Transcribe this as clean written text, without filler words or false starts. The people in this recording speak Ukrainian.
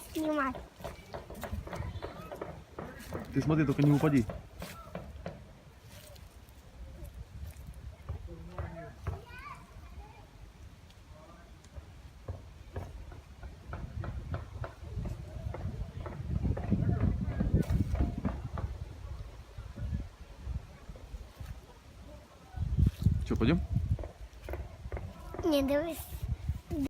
тебя снимать. Ты смотри, только не упади. Что, пойдем? Не, дивись.